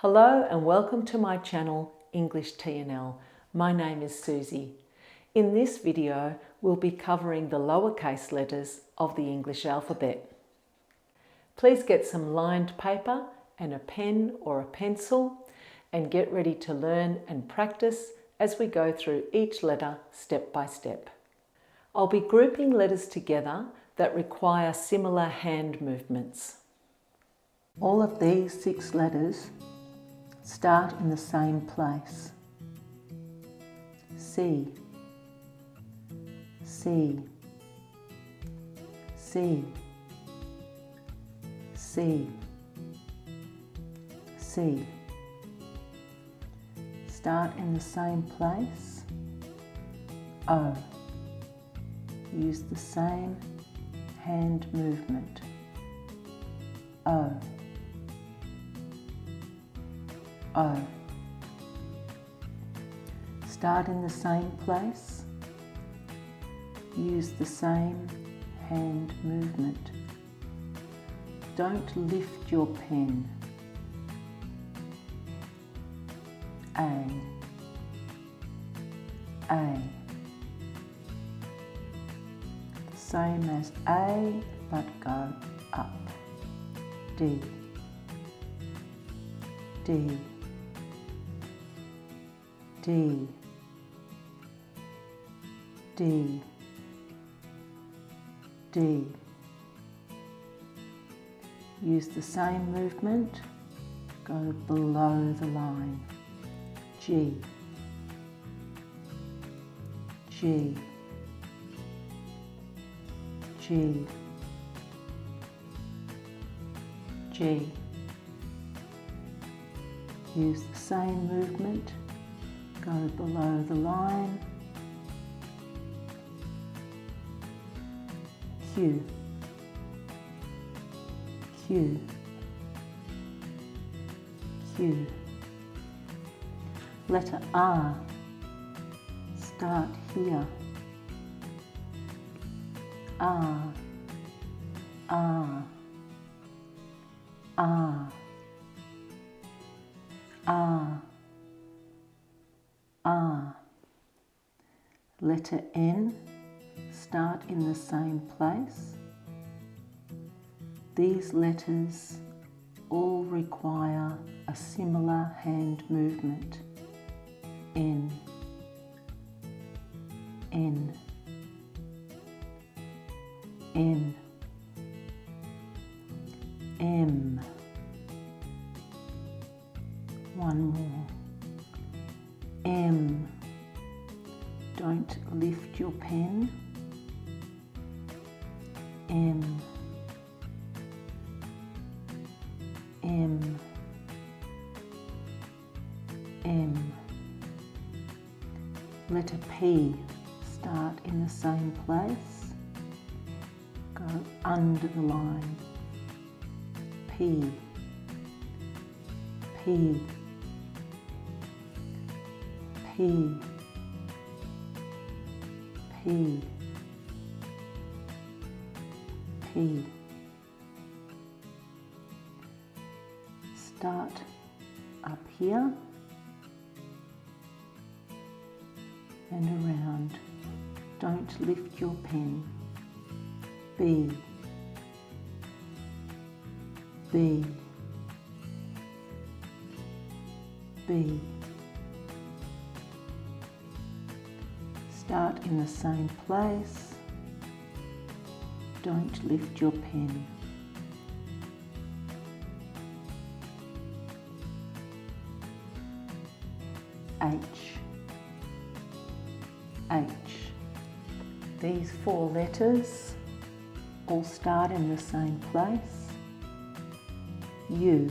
Hello and welcome to my channel English TNL. My name is Susie. In this video we'll be covering the lowercase letters of the English alphabet. Please get some lined paper and a pen or a pencil and get ready to learn and practice as we go through each letter step by step. I'll be grouping letters together that require similar hand movements. All of these 6 letters start in the same place. C, C, C, C, C. Start in the same place. O. Use the same hand movement. O. O. Start in the same place. Use the same hand movement. Don't lift your pen. A. A. The same as A, but go up. D. D. D, D, D. Use the same movement, go below the line. G, G, G, G. Use the same movement, go below the line. Q, Q, Q. Letter R, start here. R, R, R, R, R. Letter N, start in the same place. These letters all require a similar hand movement. N, N, N, M. One more. M. Don't lift your pen. M, M, M. Letter P, start in the same place, go under the line. P, P, P, P, P. Start up here and around. Don't lift your pen. B, B, B. Start in the same place. Don't lift your pen. H, H. These 4 letters all start in the same place. U,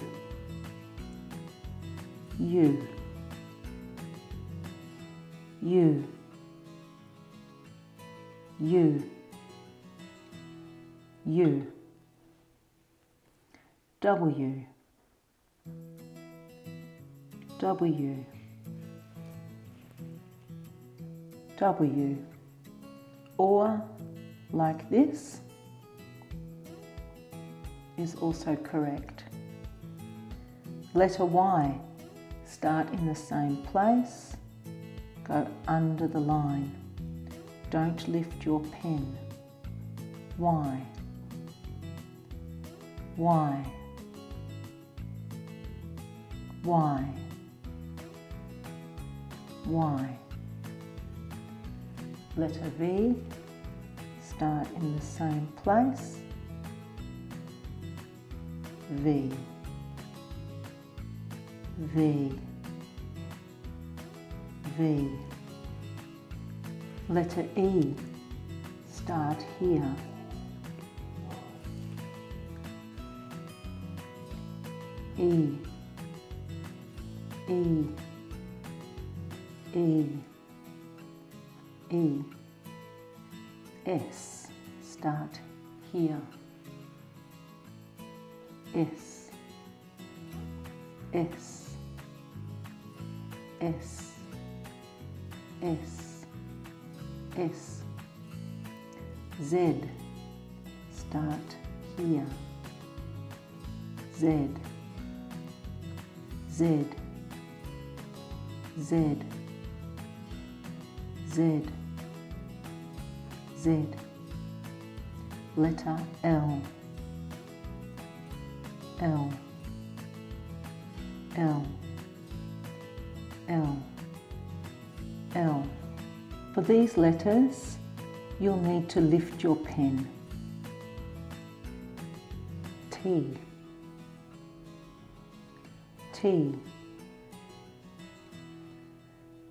U, U, U, U. W, W, W. Or like this is also correct. Letter Y. Start in the same place. Go under the line. Don't lift your pen. Y. Y. Y. Y. Letter V. Start in the same place. V. V. V. Letter E. Start here. E. E. E. E. S. Start here. S. S. S. S. S. Z. Start here. Z. Z. Z. Z. Z. Letter L. L. L. L. L. For these letters, you'll need to lift your pen. T. T.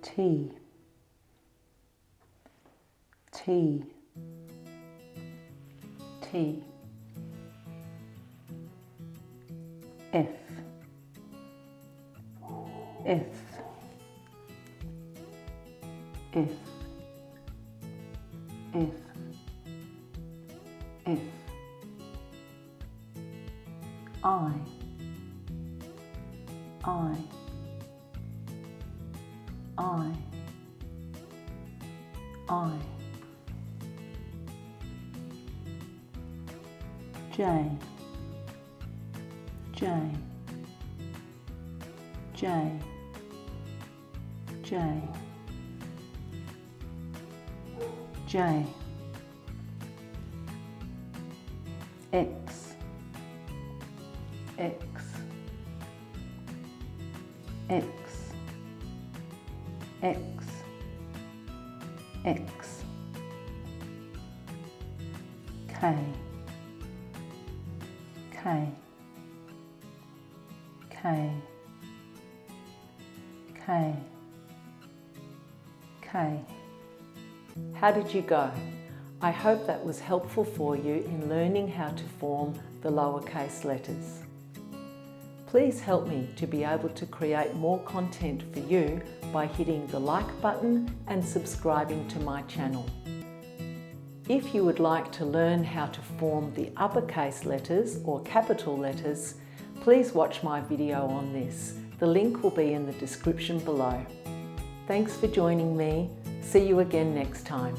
T. T. T. F. F. F. F. F. I. I. I. I. J. J. J. J. J. X. X. X. X. X. K. K. K. K. K. How did you go? I hope that was helpful for you in learning how to form the lowercase letters. Please help me to be able to create more content for you by hitting the like button and subscribing to my channel. If you would like to learn how to form the uppercase letters or capital letters, please watch my video on this. The link will be in the description below. Thanks for joining me. See you again next time.